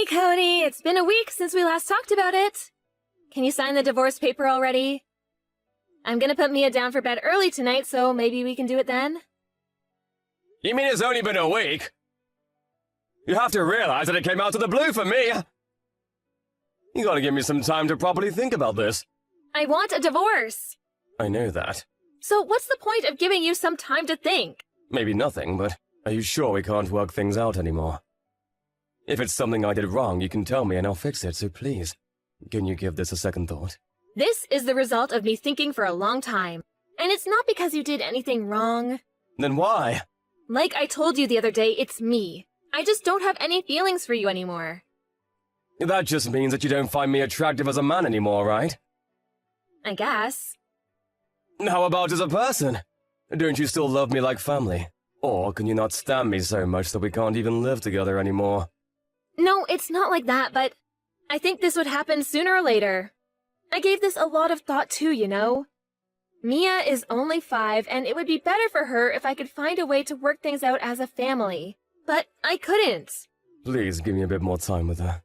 Hey, Cody, it's been a week since we last talked about it. Can you sign the divorce paper already? I'm gonna put Mia down for bed early tonight, so maybe we can do it then? You mean it's only been a week? You have to realize that it came out of the blue for me. You gotta give me some time to properly think about this. I want a divorce. I know that. So what's the point of giving you some time to think? Maybe nothing, but are you sure we can't work things out anymore? If it's something I did wrong, you can tell me and I'll fix it, so please, can you give this a second thought? This is the result of me thinking for a long time. And it's not because you did anything wrong. Then why? Like I told you the other day, it's me. I just don't have any feelings for you anymore. That just means that you don't find me attractive as a man anymore, right? I guess. How about as a person? Don't you still love me like family? Or can you not stand me so much that we can't even live together anymore? No, it's not like that, but I think this would happen sooner or later. I gave this a lot of thought too, you know? Mia is only 5, and it would be better for her if I could find a way to work things out as a family. But I couldn't. Please give me a bit more time with her.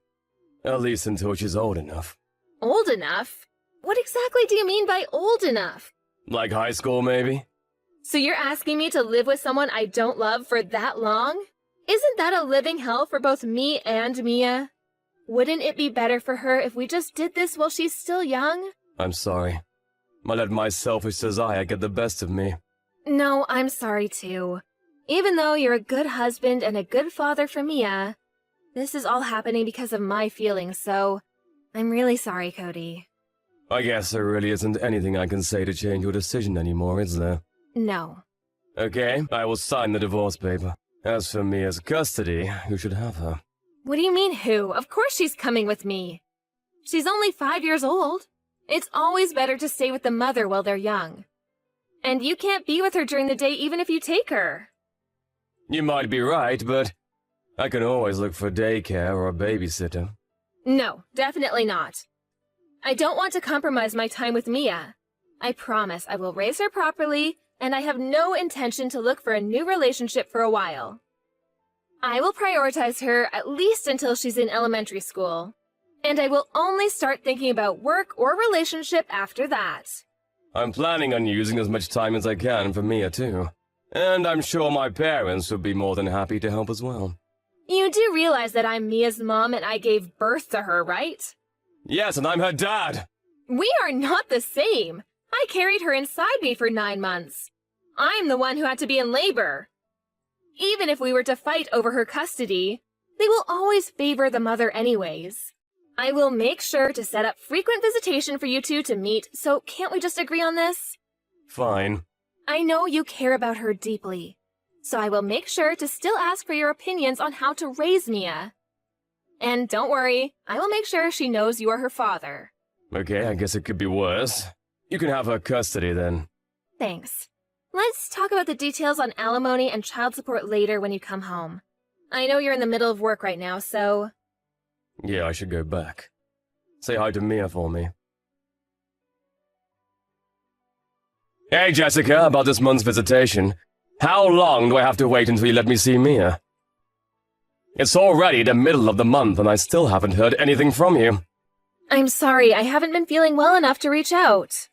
At least until she's old enough. Old enough? What exactly do you mean by old enough? Like high school, maybe? So you're asking me to live with someone I don't love for that long? Isn't that a living hell for both me and Mia? Wouldn't it be better for her if we just did this while she's still young? I'm sorry. I let my selfish desire get the best of me. No, I'm sorry too. Even though you're a good husband and a good father for Mia, this is all happening because of my feelings, so I'm really sorry, Cody. I guess there really isn't anything I can say to change your decision anymore, is there? No. Okay, I will sign the divorce paper. As for Mia's custody, who should have her? What do you mean who? Of course she's coming with me. She's only 5 years old. It's always better to stay with the mother while they're young. And you can't be with her during the day even if you take her. You might be right, but I can always look for daycare or a babysitter. No, definitely not. I don't want to compromise my time with Mia. I promise I will raise her properly, and I have no intention to look for a new relationship for a while. I will prioritize her at least until she's in elementary school. And I will only start thinking about work or relationship after that. I'm planning on using as much time as I can for Mia, too. And I'm sure my parents would be more than happy to help as well. You do realize that I'm Mia's mom and I gave birth to her, right? Yes, and I'm her dad! We are not the same. I carried her inside me for 9 months. I'm the one who had to be in labor. Even if we were to fight over her custody, they will always favor the mother anyways. I will make sure to set up frequent visitation for you two to meet, so can't we just agree on this? Fine. I know you care about her deeply, so I will make sure to still ask for your opinions on how to raise Mia. And don't worry, I will make sure she knows you are her father. Okay, I guess it could be worse. You can have her custody then. Thanks. Let's talk about the details on alimony and child support later when you come home. I know you're in the middle of work right now, so... Yeah, I should go back. Say hi to Mia for me. Hey, Jessica, about this month's visitation. How long do I have to wait until you let me see Mia? It's already the middle of the month and I still haven't heard anything from you. I'm sorry, I haven't been feeling well enough to reach out.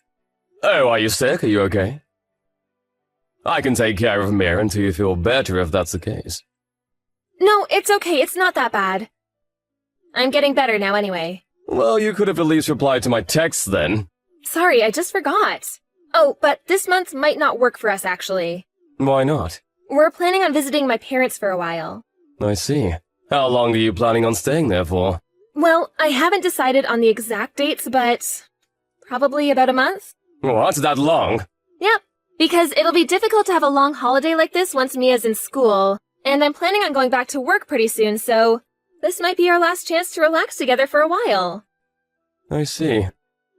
Oh, are you sick? Are you okay? I can take care of Mia until you feel better if that's the case. No, it's okay, it's not that bad. I'm getting better now anyway. Well, you could have at least replied to my texts then. Sorry, I just forgot. Oh, but this month might not work for us actually. Why not? We're planning on visiting my parents for a while. I see. How long are you planning on staying there for? Well, I haven't decided on the exact dates, but probably about a month. What, that long? Yep, because it'll be difficult to have a long holiday like this once Mia's in school, and I'm planning on going back to work pretty soon, so this might be our last chance to relax together for a while. I see.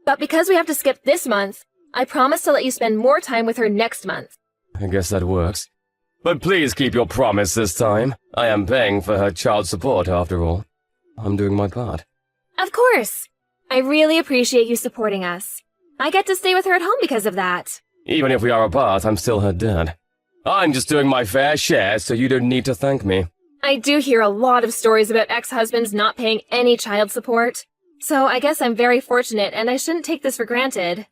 But because we have to skip this month, I promise to let you spend more time with her next month. I guess that works. But please keep your promise this time. I am paying for her child support after all. I'm doing my part. Of course! I really appreciate you supporting us. I get to stay with her at home because of that. Even if we are apart, I'm still her dad. I'm just doing my fair share, so you don't need to thank me. I do hear a lot of stories about ex-husbands not paying any child support. So I guess I'm very fortunate and I shouldn't take this for granted.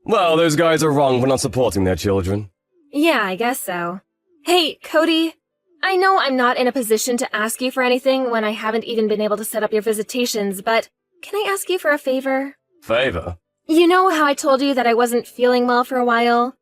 Well, those guys are wrong for not supporting their children. Yeah, I guess so. Hey, Cody, I know I'm not in a position to ask you for anything when I haven't even been able to set up your visitations, but can I ask you for a favor? Favor? You know how I told you that I wasn't feeling well for a while?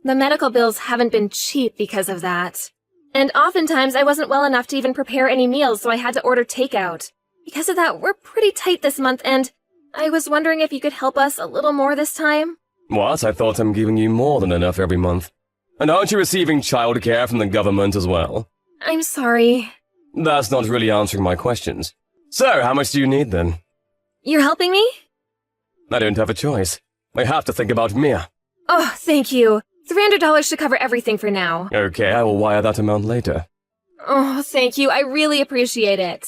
The medical bills haven't been cheap because of that. And oftentimes I wasn't well enough to even prepare any meals, so I had to order takeout. Because of that, we're pretty tight this month, and I was wondering if you could help us a little more this time? What? I thought I'm giving you more than enough every month. And aren't you receiving childcare from the government as well? I'm sorry. That's not really answering my questions. So, how much do you need then? You're helping me? I don't have a choice. I have to think about Mia. Oh, thank you. $300 should cover everything for now. Okay, I will wire that amount later. Oh, thank you. I really appreciate it.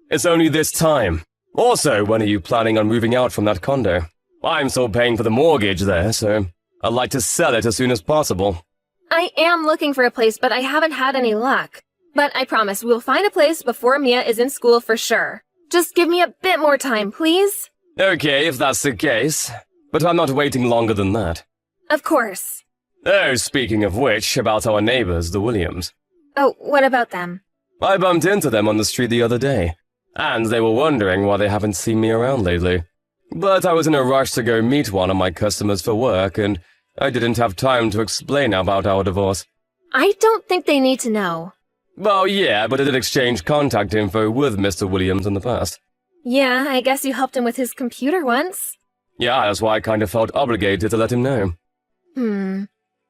It's only this time. Also, when are you planning on moving out from that condo? I'm still paying for the mortgage there, so I'd like to sell it as soon as possible. I am looking for a place, but I haven't had any luck. But I promise we'll find a place before Mia is in school for sure. Just give me a bit more time, please. Okay, if that's the case. But I'm not waiting longer than that. Of course. Oh, speaking of which, about our neighbors, the Williams. Oh, what about them? I bumped into them on the street the other day, and they were wondering why they haven't seen me around lately. But I was in a rush to go meet one of my customers for work, and I didn't have time to explain about our divorce. I don't think they need to know. Well, yeah, but I did exchange contact info with Mr. Williams in the past. Yeah, I guess you helped him with his computer once. Yeah, that's why I kind of felt obligated to let him know.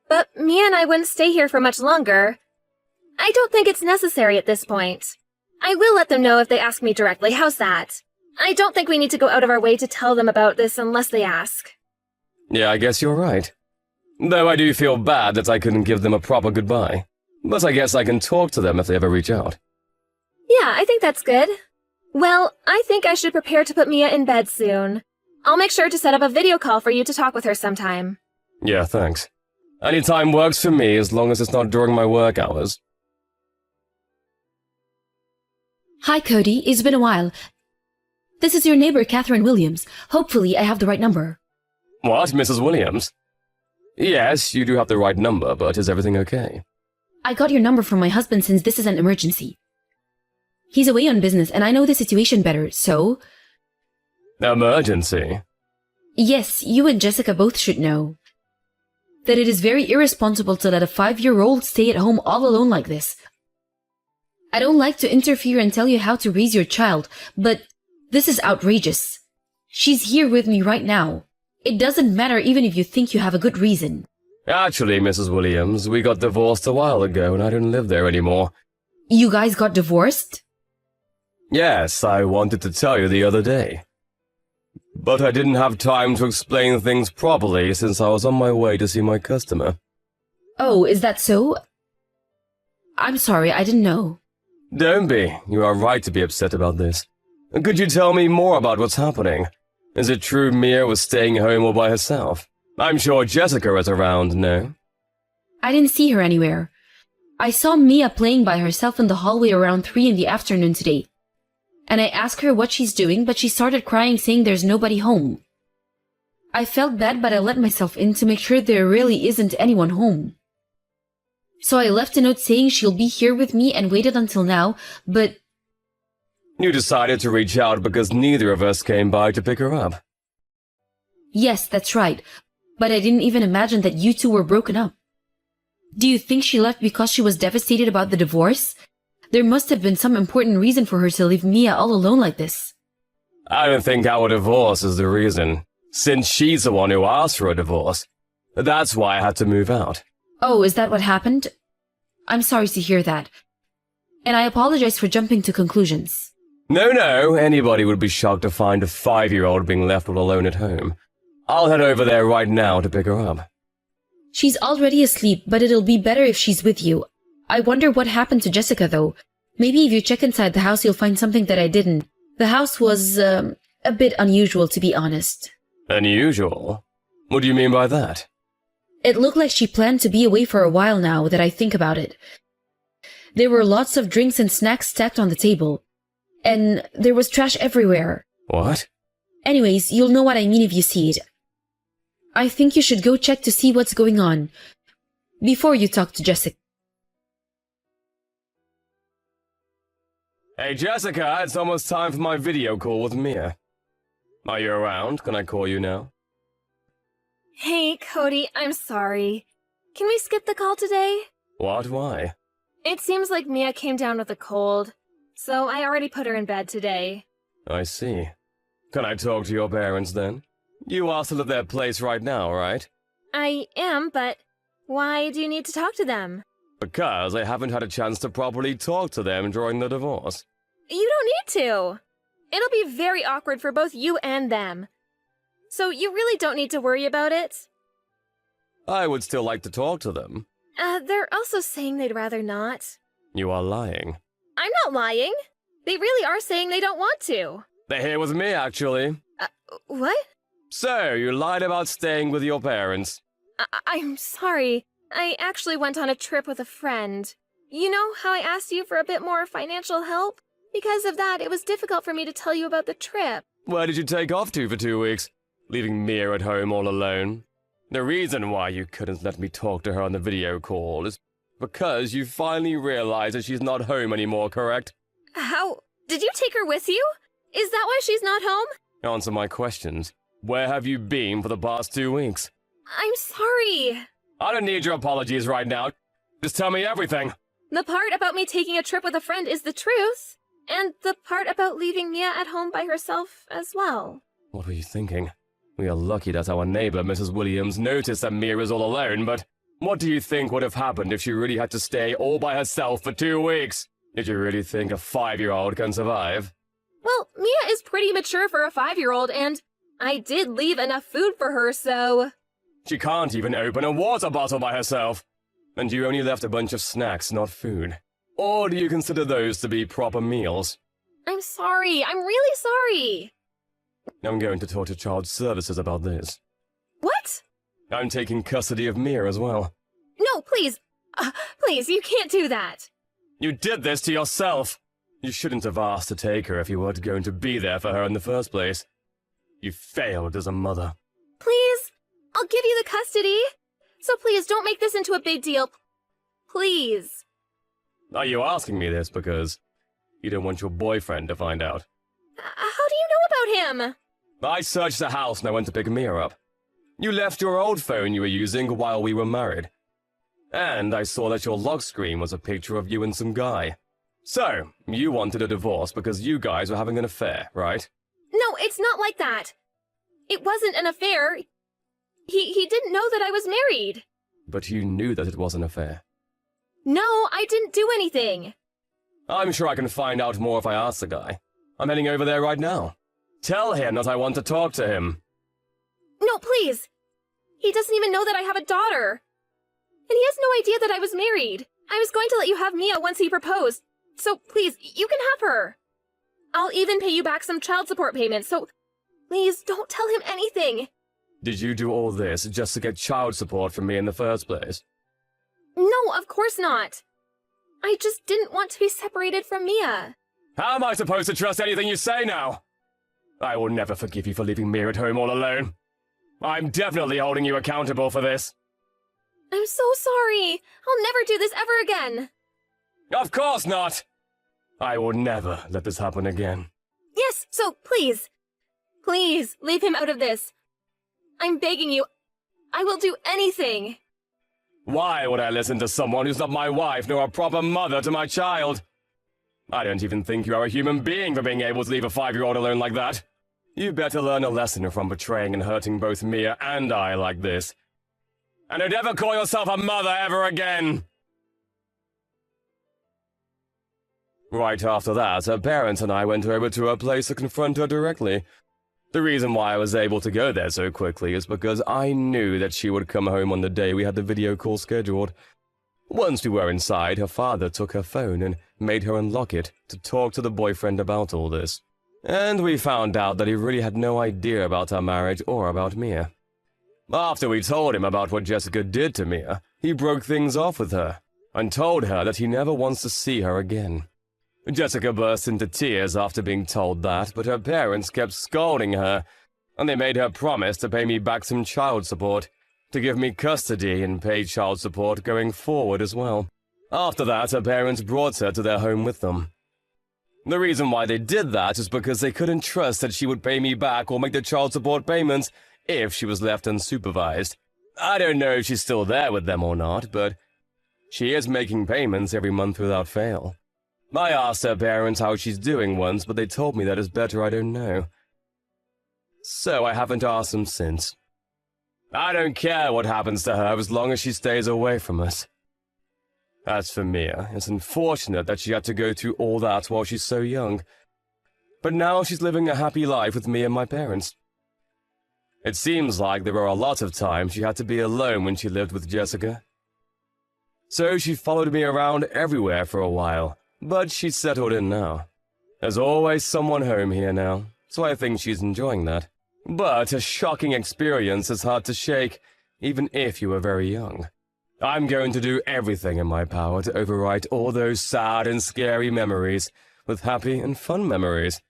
But Mia and I wouldn't stay here for much longer. I don't think it's necessary at this point. I will let them know if they ask me directly. How's that? I don't think we need to go out of our way to tell them about this unless they ask. Yeah, I guess you're right. Though I do feel bad that I couldn't give them a proper goodbye. But I guess I can talk to them if they ever reach out. Yeah, I think that's good. Well, I think I should prepare to put Mia in bed soon. I'll make sure to set up a video call for you to talk with her sometime. Yeah, thanks. Any time works for me as long as it's not during my work hours. Hi, Cody. It's been a while. This is your neighbor, Catherine Williams. Hopefully, I have the right number. What, Mrs. Williams? Yes, you do have the right number, but is everything okay? I got your number from my husband since this is an emergency. He's away on business, and I know the situation better, so... Emergency? Yes, you and Jessica both should know that it is very irresponsible to let a 5-year-old stay at home all alone like this. I don't like to interfere and tell you how to raise your child, but this is outrageous. She's here with me right now. It doesn't matter even if you think you have a good reason. Actually, Mrs. Williams, we got divorced a while ago and I don't live there anymore. You guys got divorced? Yes, I wanted to tell you the other day. But I didn't have time to explain things properly since I was on my way to see my customer. Oh, is that so? I'm sorry, I didn't know. Don't be. You are right to be upset about this. Could you tell me more about what's happening? Is it true Mia was staying home all by herself? I'm sure Jessica is around, no? I didn't see her anywhere. I saw Mia playing by herself in the hallway around 3 in the afternoon today. And I asked her what she's doing, but she started crying saying there's nobody home. I felt bad, but I let myself in to make sure there really isn't anyone home. So I left a note saying she'll be here with me and waited until now, but... You decided to reach out because neither of us came by to pick her up. Yes, that's right. But I didn't even imagine that you two were broken up. Do you think she left because she was devastated about the divorce? There must have been some important reason for her to leave Mia all alone like this. I don't think our divorce is the reason, since she's the one who asked for a divorce. That's why I had to move out. Oh, is that what happened? I'm sorry to hear that. And I apologize for jumping to conclusions. No, anybody would be shocked to find a 5-year-old being left all alone at home. I'll head over there right now to pick her up. She's already asleep, but it'll be better if she's with you. I wonder what happened to Jessica, though. Maybe if you check inside the house, you'll find something that I didn't. The house was, a bit unusual, to be honest. Unusual? What do you mean by that? It looked like she planned to be away for a while now that I think about it. There were lots of drinks and snacks stacked on the table. And there was trash everywhere. What? Anyways, you'll know what I mean if you see it. I think you should go check to see what's going on before you talk to Jessica. Hey Jessica, it's almost time for my video call with Mia. Are you around? Can I call you now? Hey, Cody, I'm sorry. Can we skip the call today? What? Why? It seems like Mia came down with a cold, so I already put her in bed today. I see. Can I talk to your parents then? You are still at their place right now, right? I am, but why do you need to talk to them? Because I haven't had a chance to properly talk to them during the divorce. You don't need to. It'll be very awkward for both you and them. So you really don't need to worry about it. I would still like to talk to them. They're also saying they'd rather not. You are lying. I'm not lying. They really are saying they don't want to. They're here with me, actually. What? So, you lied about staying with your parents. I'm sorry. I actually went on a trip with a friend. You know how I asked you for a bit more financial help? Because of that, it was difficult for me to tell you about the trip. Where did you take off to for 2 weeks? Leaving Mia at home all alone? The reason why you couldn't let me talk to her on the video call is because you finally realized that she's not home anymore, correct? How? Did you take her with you? Is that why she's not home? Answer my questions. Where have you been for the past 2 weeks? I'm sorry. I don't need your apologies right now. Just tell me everything. The part about me taking a trip with a friend is the truth. And the part about leaving Mia at home by herself as well. What were you thinking? We are lucky that our neighbor, Mrs. Williams, noticed that Mia is all alone, but what do you think would have happened if she really had to stay all by herself for 2 weeks? Did you really think a 5-year-old can survive? Well, Mia is pretty mature for a 5-year-old, and I did leave enough food for her, so... She can't even open a water bottle by herself. And you only left a bunch of snacks, not food. Or do you consider those to be proper meals? I'm sorry. I'm really sorry. I'm going to talk to Child Services about this. What? I'm taking custody of Mia as well. No, please. Please, you can't do that. You did this to yourself. You shouldn't have asked to take her if you weren't going to be there for her in the first place. You failed as a mother. Please, I'll give you the custody. So please, don't make this into a big deal. Please. Are you asking me this because you don't want your boyfriend to find out? How do you know about him? I searched the house and I went to pick Mia up. You left your old phone you were using while we were married. And I saw that your lock screen was a picture of you and some guy. So, you wanted a divorce because you guys were having an affair, right? No, it's not like that. It wasn't an affair. He didn't know that I was married. But you knew that it was an affair. No, I didn't do anything. I'm sure I can find out more if I ask the guy. I'm heading over there right now. Tell him that I want to talk to him. No, please. He doesn't even know that I have a daughter. And he has no idea that I was married. I was going to let you have Mia once he proposed. So please, you can have her. I'll even pay you back some child support payments, so please don't tell him anything. Did you do all this just to get child support from me in the first place? No, of course not. I just didn't want to be separated from Mia. How am I supposed to trust anything you say now? I will never forgive you for leaving Mia at home all alone. I'm definitely holding you accountable for this. I'm so sorry. I'll never do this ever again. Of course not! I will never let this happen again. Yes, so please, please leave him out of this. I'm begging you. I will do anything. Why would I listen to someone who's not my wife nor a proper mother to my child? I don't even think you are a human being for being able to leave a 5-year-old alone like that. You better learn a lesson from betraying and hurting both Mia and I like this. And don't ever call yourself a mother ever again! Right after that, her parents and I went over to her place to confront her directly. The reason why I was able to go there so quickly is because I knew that she would come home on the day we had the video call scheduled. Once we were inside, her father took her phone and made her unlock it to talk to the boyfriend about all this. And we found out that he really had no idea about our marriage or about Mia. After we told him about what Jessica did to Mia, he broke things off with her. and told her that he never wants to see her again. Jessica burst into tears after being told that, but her parents kept scolding her, and they made her promise to pay me back some child support, to give me custody and pay child support going forward as well. After that, her parents brought her to their home with them. The reason why they did that is because they couldn't trust that she would pay me back or make the child support payments if she was left unsupervised. I don't know if she's still there with them or not, but she is making payments every month without fail. I asked her parents how she's doing once, but they told me that it's better I don't know. So I haven't asked them since. I don't care what happens to her as long as she stays away from us. As for Mia, it's unfortunate that she had to go through all that while she's so young. But now she's living a happy life with me and my parents. It seems like there were a lot of times she had to be alone when she lived with Jessica. So she followed me around everywhere for a while, but she's settled in now. There's always someone home here now, so I think she's enjoying that. But a shocking experience is hard to shake, even if you were very young. I'm going to do everything in my power to overwrite all those sad and scary memories with happy and fun memories.